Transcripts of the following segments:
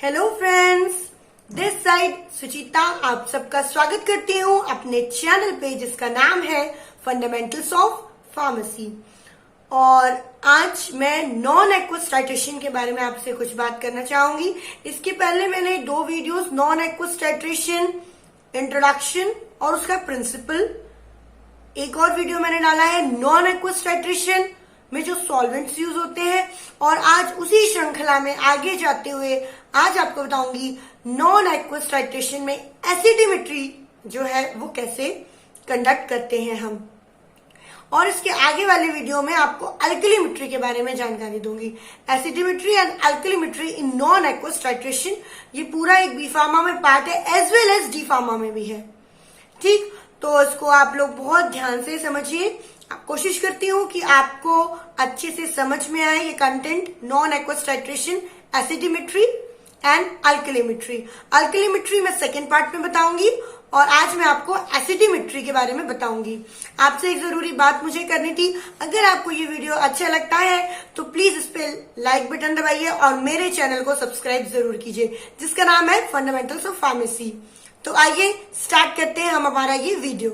Hello friends, this side सुचिता आप सबका स्वागत करती हूँ अपने चैनल पे जिसका नाम है फंडामेंटल्स ऑफ फार्मेसी। और आज मैं नॉन एक्वस टाइट्रेशन के बारे में आपसे कुछ बात करना चाहूंगी। इसके पहले मैंने 2 videos non aqueous titration introduction और उसका प्रिंसिपल, एक और वीडियो मैंने डाला है नॉन एक्वस टाइट्रेशन में जो सॉल्वेंट्स यूज होते हैं। और आज उसी श्रृंखला में आगे जाते हुए आज आपको बताऊंगी नॉन एक्वस टाइट्रेशन में एसिडिमेट्री जो है वो कैसे कंडक्ट करते हैं हम। और इसके आगे वाले वीडियो में आपको अल्कलीमेट्री के बारे में जानकारी दूंगी। Acidimetry and alkalimetry in non aqueous titration, ये पूरा एक बी फार्मा में पार्ट है as well as D pharma में भी है। ठीक, तो इसको आप लोग बहुत ध्यान से समझिए। कोशिश करती हूँ कि आपको अच्छे से समझ में आए ये content, non aqueous titration, acidimetry and alkalimetry. Alkalimetry मैं सेकेंड पार्ट में बताऊंगी और आज मैं आपको एसिडिमेट्री के बारे में बताऊंगी। आपसे एक जरूरी बात मुझे करनी थी, अगर आपको ये वीडियो अच्छा लगता है तो प्लीज इस पे लाइक बटन दबाइए और मेरे चैनल को सब्सक्राइब जरूर कीजिए जिसका नाम है फंडामेंटल्स ऑफ फार्मेसी। तो आइए स्टार्ट करते हैं हम हमारा ये video.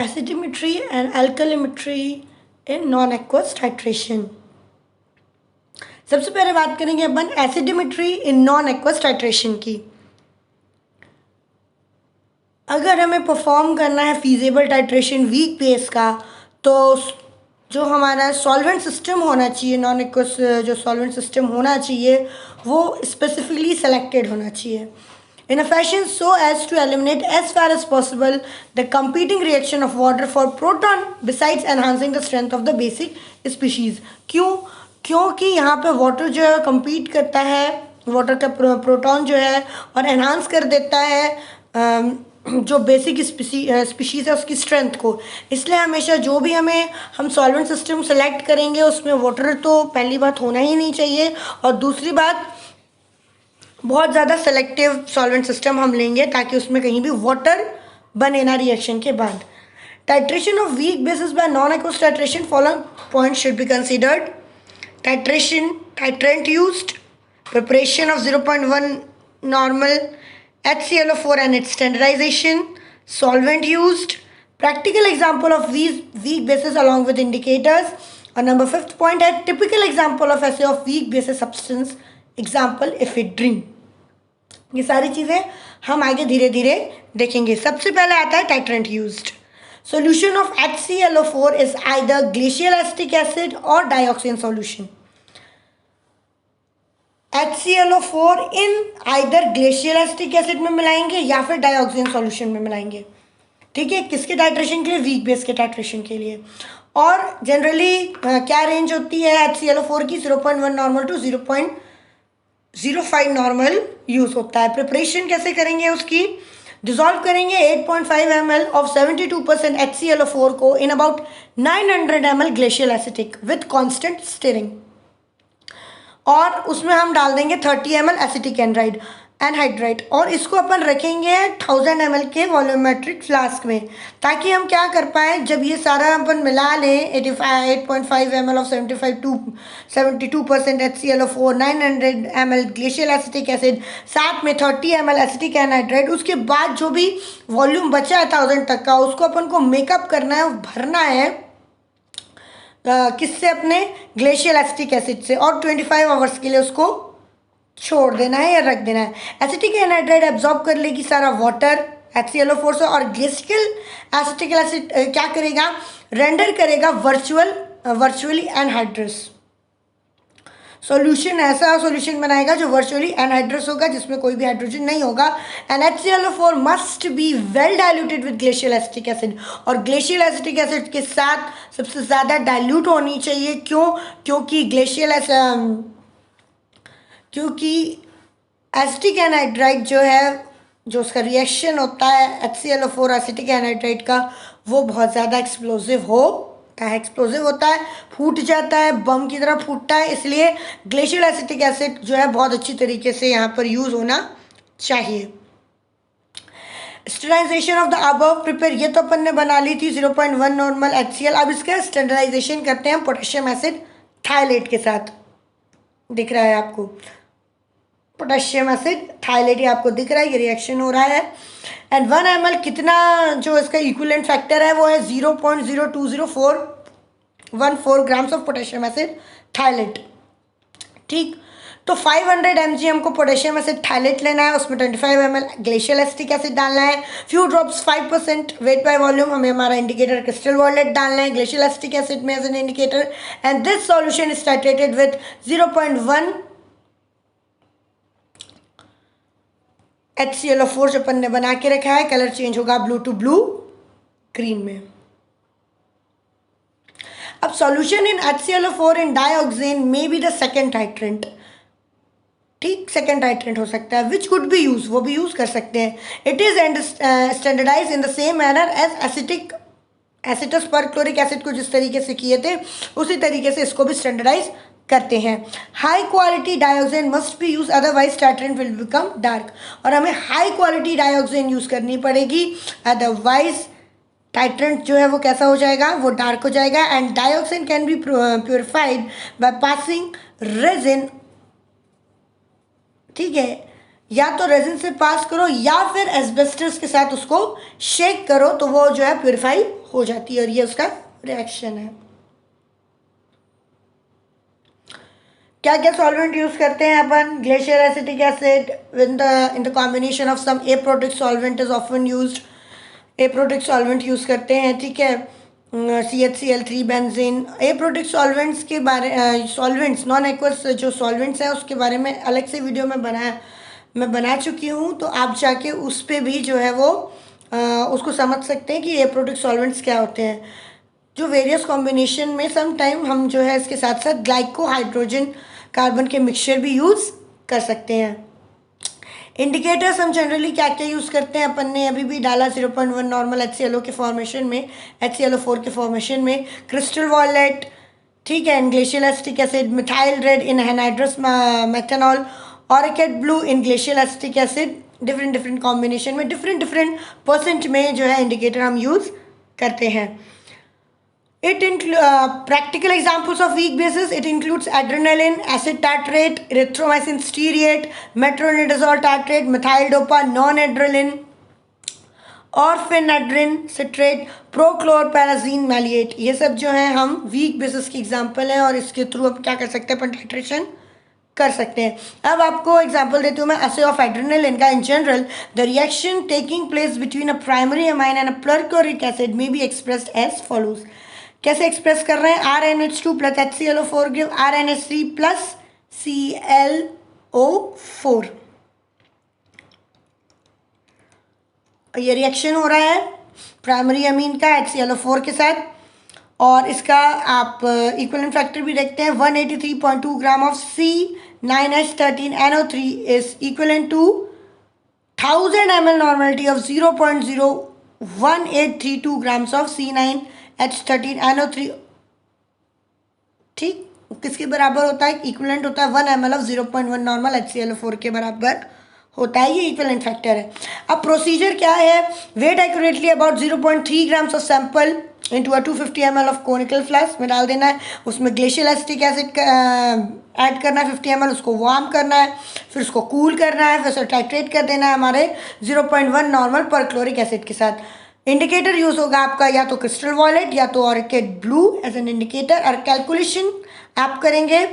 Acidimetry and alkalimetry in non aqueous titration. सबसे पहले बात करेंगे अपन acidimetry in non aqueous titration की। अगर हमें परफॉर्म करना है फीजेबल टाइट्रेशन वीक बेस का, तो जो हमारा सॉल्वेंट सिस्टम होना चाहिए, नॉन एक्वस जो सॉल्वेंट सिस्टम होना चाहिए वो स्पेसिफिकली सेलेक्टेड होना चाहिए in a fashion so as to eliminate as far as possible the competing reaction of water for proton besides enhancing the strength of the basic species। क्योंकि यहाँ पे water जो है compete करता है, वाटर का प्रोटॉन जो है और एनहांस कर देता है जो बेसिक स्पीशीज है उसकी स्ट्रेंथ को। इसलिए हमेशा जो भी हम सॉल्वेंट सिस्टम सेलेक्ट करेंगे उसमें वाटर तो पहली बात होना ही नहीं चाहिए, और दूसरी बात बहुत ज़्यादा सेलेक्टिव सॉल्वेंट सिस्टम हम लेंगे ताकि उसमें कहीं भी वाटर बने ना रिएक्शन के बाद। Titration of weak bases by non aqueous titration, following point should be considered. Titration, titrant used, preparation of 0.1 normal HClO4 and its standardization, solvent used, practical example of weak bases along with indicators। और number 5th point है typical example of assay of weak basis substance, example ephedrine। ये सारी चीज़ें हम आगे धीरे धीरे देखेंगे। सबसे पहले आता है titrant used. Solution of HClO4 is either glacial acetic acid और dioxane solution. HClO4 in either glacial acetic acid में मिलाएंगे या फिर डाइऑक्सिन सॉल्यूशन में मिलाएंगे। ठीक है, किसके टाइट्रेशन के लिए? वीक बेस के टाइट्रेशन के लिए। और जनरली क्या रेंज होती है HClO4 की? 0.1 नॉर्मल टू 0.05 नॉर्मल यूज होता है। प्रिपरेशन कैसे करेंगे उसकी? डिसॉल्व करेंगे 8.5 ml ऑफ 72% HClO4 को in about 900 ml glacial acetic with constant stirring, और उसमें हम डाल देंगे 30 ml एसिटिक एनहाइड्राइड, और इसको अपन रखेंगे 1000 ml के वॉल्यूमेट्रिक फ्लास्क में, ताकि हम क्या कर पाए, जब ये सारा अपन मिला लें 8.5 ml of 72% HClO4, 900 ml glacial acetic acid, साथ में 30 ml एसिटिक एनहाइड्राइड, उसके बाद जो भी वॉल्यूम बचा है 1000 तक का उसको अपन को मेकअप करना है, भरना है किससे? अपने ग्लेशियल एसिटिक एसिड से, और 25 आवर्स के लिए उसको छोड़ देना है या रख देना है। एसिटिक एनहाइड्राइड एब्जॉर्ब कर लेगी सारा वाटर HClO4 से, और ग्लिसरॉल एसिटिक एसिड क्या करेगा? रेंडर करेगा वर्चुअली एनहाइड्रस सॉल्यूशन। ऐसा सॉल्यूशन बनाएगा जो वर्चुअली एनहाइड्रस होगा, जिसमें कोई भी हाइड्रोजन नहीं होगा। And HClO4 must be well diluted with glacial acetic acid, और ग्लेशियल एसिटिक एसिड के साथ सबसे ज़्यादा डाइल्यूट होनी चाहिए। क्योंकि एसिटिक एनहाइड्राइड जो है, जो उसका रिएक्शन होता है HClO4 एसिटिक एनहाइड्राइड का, वो बहुत ज़्यादा एक्सप्लोजिव होता है, फूट जाता है, बम की तरह फूटता है। इसलिए ग्लेशियल एसिटिक एसिड जो है बहुत अच्छी तरीके से यहाँ पर यूज़ होना चाहिए। Standardisation of the above prepare, ये तो अपन ने बना ली थी 0.1 नॉर्मल HCl। अब इसका स्टैंडर्डाइजेशन करते हैं पोटेशियम एसिड थायलेट के साथ। दिख रहा है आपको? पोटेशियम एसिड थायलेट, ये आपको दिख रहा है, ये रिएक्शन हो रहा है। एंड 1 ml कितना जो इसका इक्विवेलेंट फैक्टर है वो है 0.02014 ग्राम्स ऑफ पोटेशियम एसिड थायलेट। ठीक, तो 500 mg हमको पोटेशियम एसिड थायलेट लेना है, उसमें 25 ml ग्लेशियल एसिटिक एसिड डालना है, few drops 5% weight by volume, हमें हमारा इंडिकेटर क्रिस्टल वॉलेट डालना है ग्लेशियल एसिटिक एसिड में as an indicator. And this solution is titrated with 0.1 HClO4 जो अपन ने बना के रखा है। कलर चेंज होगा ब्लू टू ब्लू ग्रीन में। अब solution in HClO4 in dioxin may be the second titrant. ठीक, सेकेंड टाइट्रेंट हो सकता है, विच कुड बी यूज, वो भी यूज कर सकते हैं। It is standardise in the same manner as acetous perchloric acid को जिस तरीके से किए थे उसी तरीके से इसको भी स्टैंडर्डाइज करते हैं। High quality dioxin must be use, otherwise titrant will become dark. और हमें हाई क्वालिटी डाइऑक्सिन यूज करनी पड़ेगी, अदरवाइज टाइट्रेंट जो है वो कैसा हो जाएगा, वो डार्क हो जाएगा। And dioxin can be purified by passing resin. ठीक है, या तो रेजिन से पास करो या फिर एस्बेस्टस के साथ उसको शेक करो तो वो जो है प्योरीफाई हो जाती है, और ये उसका रिएक्शन है। क्या क्या सॉल्वेंट यूज करते हैं अपन? Glacier acetic acid in the combination of some aprotic solvent is often used. Aprotic solvent use करते हैं, ठीक है, CHCl3 बेंजीन। एप्रोटिक सॉल्वेंट्स के बारे सॉल्वेंट्स नॉन एक्वस जो सॉल्वेंट्स हैं उसके बारे में अलग से वीडियो में बना चुकी हूँ, तो आप जाके उस पर भी जो है वो उसको समझ सकते हैं कि एप्रोटिक सॉल्वेंट्स क्या होते हैं। जो वेरियस कॉम्बिनेशन में सम टाइम हम जो है इसके साथ साथ ग्लाइको हाइड्रोजन कार्बन के मिक्सचर भी यूज़ कर सकते हैं। इंडिकेटर्स हम जनरली क्या क्या यूज़ करते हैं, अपन ने अभी भी डाला 0.1 नॉर्मल HClO के फॉर्मेशन में, HClO4 के फॉर्मेशन में, क्रिस्टल वॉलेट, ठीक है, glacial acetic acid, methyl red in anhydrous methanol, orchid blue in glacial acetic acid. Different combination में डिफरेंट परसेंट में जो है इंडिकेटर हम यूज़ करते हैं। It includes practical examples of weak bases. It includes adrenaline, acid tartrate, erythromycin stearate, metronidazole tartrate, methyl dopa, non-adrenaline, orphanadrin citrate, prochlorperazine maleate। ये सब जो है हम weak bases की एग्जाम्पल हैं और इसके थ्रू हम क्या कर सकते हैं, अपन टाइट्रेशन कर सकते हैं। अब आपको एग्जांपल देती हूँ मैं एसे ऑफ एड्रेनालिन का। In general the reaction taking place between a primary amine and a chloric acid may be expressed as follows. कैसे एक्सप्रेस कर रहे हैं? RNH2 plus HClO4 give RNH3 plus ClO4। ये रिएक्शन हो रहा है प्राइमरी अमीन का HClO4 के साथ, और इसका आप इक्विवेलेंट फैक्टर भी देखते हैं। 183.2 gram of C9H13NO3 is equivalent to 1000 ml normality of 0.01832 grams of C9H13NO3। ठीक, किसके बराबर होता है? इक्विवेलेंट होता है 1 ml ऑफ 0.1 नॉर्मल HClO4 के बराबर होता है, ये इक्विवेलेंट फैक्टर है। अब प्रोसीजर क्या है? Weigh accurately about 0.3 grams of sample into a 250 ml of conical flask में डाल देना है। उसमें ग्लेशियल एसिटिक एसिड ऐड करना है 50 ml, उसको वार्म करना है, फिर उसको कूल करना है, फिर उसे टाइट्रेट कर देना है हमारे 0.1 नॉर्मल पर क्लोरिक एसिड के साथ। इंडिकेटर यूज होगा आपका या तो क्रिस्टल वॉलेट या तो oracet blue as an indicator. और कैलकुलेशन आप करेंगे,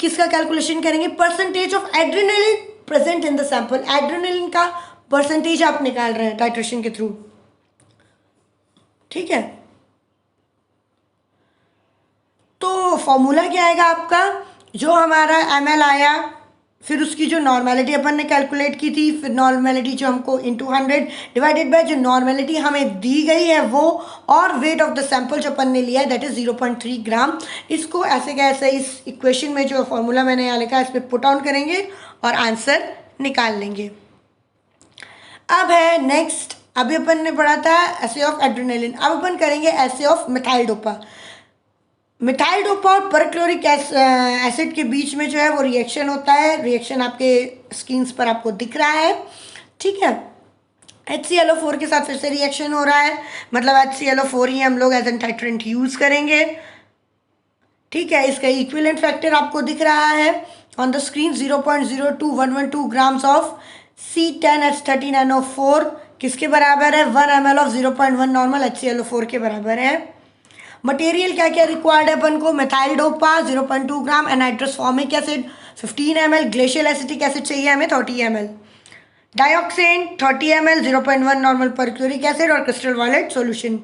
किसका कैलकुलेशन करेंगे? Percentage of adrenaline present in the sample. Adrenaline का परसेंटेज आप निकाल रहे हैं टाइट्रेशन के थ्रू, ठीक है। तो फॉर्मूला क्या आएगा आपका? जो हमारा ml आया, फिर उसकी जो नॉर्मेलिटी अपन ने कैलकुलेट की थी, फिर नॉर्मेलिटी जो हमको इंटू 100 डिवाइडेड बाय जो नॉर्मेलिटी हमें दी गई है वो, और वेट ऑफ द सैंपल जो अपन ने लिया है दैट इज 0.3 ग्राम। इसको ऐसे कैसे इस इक्वेशन में जो फॉर्मूला मैंने यहाँ लिखा है इस पर पुट ऑन करेंगे और आंसर निकाल लेंगे। अब है नेक्स्ट, अभी अपन ने पढ़ा था एसे ऑफ एड्रेनालिन, अब अपन करेंगे assay of methyl dopa. Methyl dopa और परक्लोरिक एसिड के बीच में जो है वो रिएक्शन होता है। रिएक्शन आपके स्क्रीन पर आपको दिख रहा है, ठीक है। HClO4 के साथ फिर से रिएक्शन हो रहा है, मतलब HClO4 ही हम लोग एज एन टाइट्रेंट यूज करेंगे, ठीक है। इसका इक्विवेलेंट फैक्टर आपको दिख रहा है on the screen 0.02112 grams of C10H13NO4 किसके बराबर है? 1 ml ऑफ 0.1 नॉर्मल HClO4 के बराबर है। मटेरियल क्या क्या रिक्वायर्ड है अपन को? Methyl dopa 0.2 gram, anhydrous formic acid 15 ml, glacial acetic acid चाहिए हमें 30 ml, dioxane 30 ml, 0.1 normal perchloric acid और crystal violet solution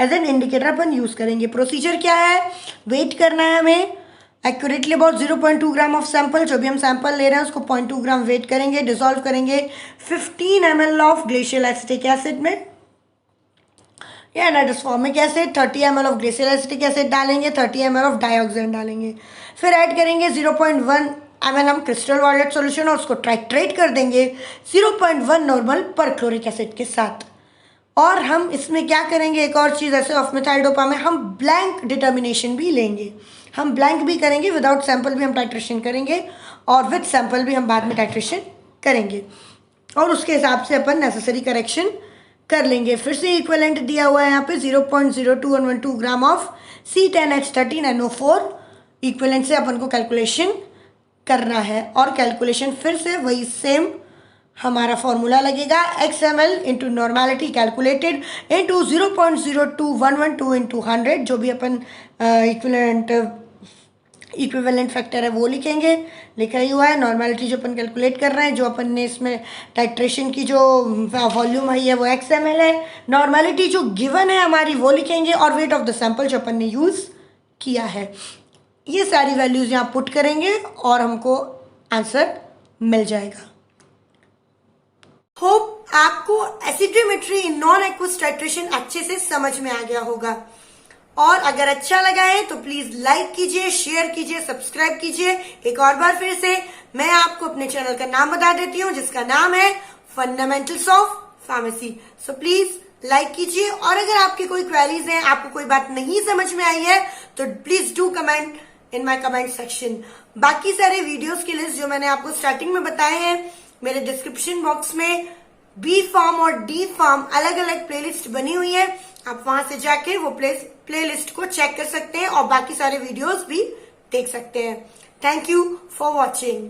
as an indicator अपन यूज करेंगे। प्रोसीजर क्या है? वेट करना है हमें accurately about 0.2 gram of sample, जो भी हम सैंपल ले रहे हैं उसको 0.2 ग्राम वेट करेंगे, डिसॉल्व करेंगे 15 ml of glacial acetic acid में या anhydrous formic acid, 30 ml of glacial acetic acid डालेंगे, 30 ml ऑफ डायोक्सेन डालेंगे, फिर ऐड करेंगे 0.1 ml हम क्रिस्टल वायलेट सॉल्यूशन और उसको टाइट्रेट कर देंगे 0.1 नॉर्मल परक्लोरिक एसिड के साथ। और हम इसमें क्या करेंगे, एक और चीज़ ऐसे ऑफ मेथाइल डोपा में हम ब्लैंक डिटर्मिनेशन भी लेंगे, हम ब्लैंक भी करेंगे, विदाउट सैंपल भी हम टाइट्रेशन करेंगे और विद सैंपल भी हम बाद में टाइट्रेशन करेंगे और उसके हिसाब से अपन नेसेसरी करेक्शन कर लेंगे। फिर से इक्विवेलेंट दिया हुआ है यहाँ पे 0.02112 ग्राम ऑफ C10H13NO4 इक्विवेलेंट से अपन को कैलकुलेशन करना है और कैलकुलेशन फिर से वही सेम हमारा फॉर्मूला लगेगा XML into normality calculated into 0.02112 into 100, जो भी अपन इक्विवेलेंट फैक्टर है वो लिखेंगे, लिखा ही हुआ है। नॉर्मेलिटी जो अपन कैलकुलेट कर रहे हैं, जो अपन ने इसमें टाइट्रेशन की जो वॉल्यूम आई है वो XML है, नॉर्मेलिटी जो गिवन है हमारी वो लिखेंगे और वेट ऑफ द सैंपल जो अपन ने यूज़ किया है, ये सारी वैल्यूज़ यहाँ पुट करेंगे और हमको आंसर मिल जाएगा। होप आपको एसिड्रोमेट्री इन नॉन एक्वस टाइट्रेशन अच्छे से समझ में आ गया होगा और अगर अच्छा लगा है तो प्लीज लाइक कीजिए, शेयर कीजिए, सब्सक्राइब कीजिए। एक और बार फिर से मैं आपको अपने चैनल का नाम बता देती हूँ जिसका नाम है fundamentals of pharmacy. So please like कीजिए और अगर आपकी कोई क्वेरीज हैं, आपको कोई बात नहीं समझ में आई है तो please do comment in my comment section. बाकी सारे वीडियोस की लिस्ट जो मैंने आपको स्टार्टिंग में बताए हैं मेरे डिस्क्रिप्शन बॉक्स में बी फार्म और डी फार्म अलग अलग प्लेलिस्ट बनी हुई है, आप वहां से जाके वो प्लेलिस्ट को चेक कर सकते हैं और बाकी सारे वीडियोस भी देख सकते हैं। Thank you for watching.